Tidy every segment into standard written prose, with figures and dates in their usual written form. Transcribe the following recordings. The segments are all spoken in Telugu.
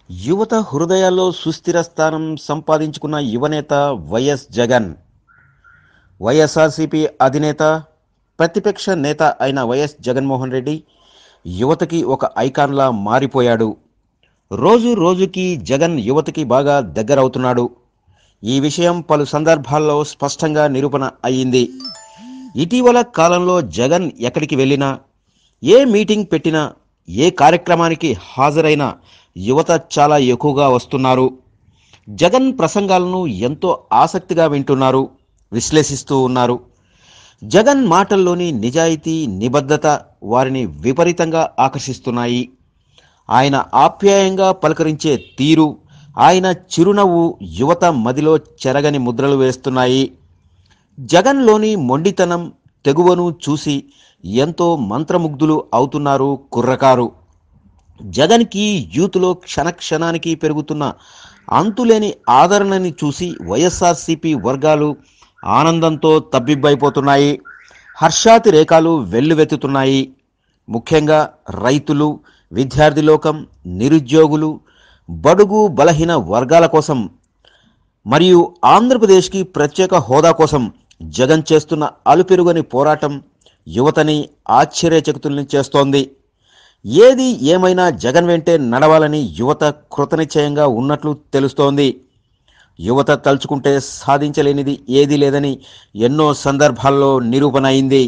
యువత హృదయాల్లో సుస్థిర స్థానం సంపాదించుకున్న యువనేత వైఎస్ జగన్. వైఎస్ఆర్సీపీ అధినేత, ప్రతిపక్ష నేత అయిన వైఎస్ జగన్మోహన్ రెడ్డి యువతకి ఒక ఐకాన్లా మారిపోయాడు. రోజు రోజుకి జగన్ యువతకి బాగా దగ్గరవుతున్నాడు. ఈ విషయం పలు సందర్భాల్లో స్పష్టంగా నిరూపణ అయ్యింది. ఇటీవల కాలంలో జగన్ ఎక్కడికి వెళ్ళినా, ఏ మీటింగ్ పెట్టినా, ఏ కార్యక్రమానికి హాజరైనా యువత చాలా ఎక్కువగా వస్తున్నారు. జగన్ ప్రసంగాలను ఎంతో ఆసక్తిగా వింటున్నారు, విశ్లేషిస్తూ ఉన్నారు. జగన్ మాటల్లోని నిజాయితీ, నిబద్ధత వారిని విపరీతంగా ఆకర్షిస్తున్నాయి. ఆయన ఆప్యాయంగా పలకరించే తీరు, ఆయన చిరునవ్వు యువత మదిలో చెరగని ముద్రలు వేస్తున్నాయి. జగన్లోని మొండితనం, తెగువను చూసి ఎంతో మంత్రముగ్ధులు అవుతున్నారు కుర్రకారు. జగన్కి యూత్లో క్షణక్షణానికి పెరుగుతున్న అంతులేని ఆదరణని చూసి వైఎస్ఆర్సీపీ వర్గాలు ఆనందంతో తబ్బిబ్బైపోతున్నాయి. హర్షాతిరేకాలు వెల్లువెత్తుతున్నాయి. ముఖ్యంగా రైతులు, విద్యార్థి లోకం, నిరుద్యోగులు, బడుగు బలహీన వర్గాల కోసం మరియు ఆంధ్రప్రదేశ్కి ప్రత్యేక హోదా కోసం జగన్ చేస్తున్న అలుపెరుగని పోరాటం యువతని ఆశ్చర్యచకితుల్ని చేస్తోంది. ఏది ఏమైనా జగన్ వెంటే నడవాలని యువత కృతనిశ్చయంగా ఉన్నట్లు తెలుస్తోంది. యువత తలుచుకుంటే సాధించలేనిది ఏదీ లేదని ఎన్నో సందర్భాల్లో నిరూపణ అయింది.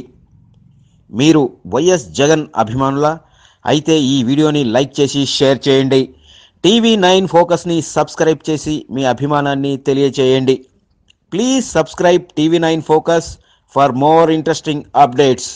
మీరు వైఎస్ జగన్ అభిమానులా? అయితే ఈ వీడియోని లైక్ చేసి షేర్ చేయండి. టీవీ9 ఫోకస్ని సబ్స్క్రైబ్ చేసి మీ అభిమానాన్ని తెలియచేయండి. Please subscribe TV9 focus for more interesting updates.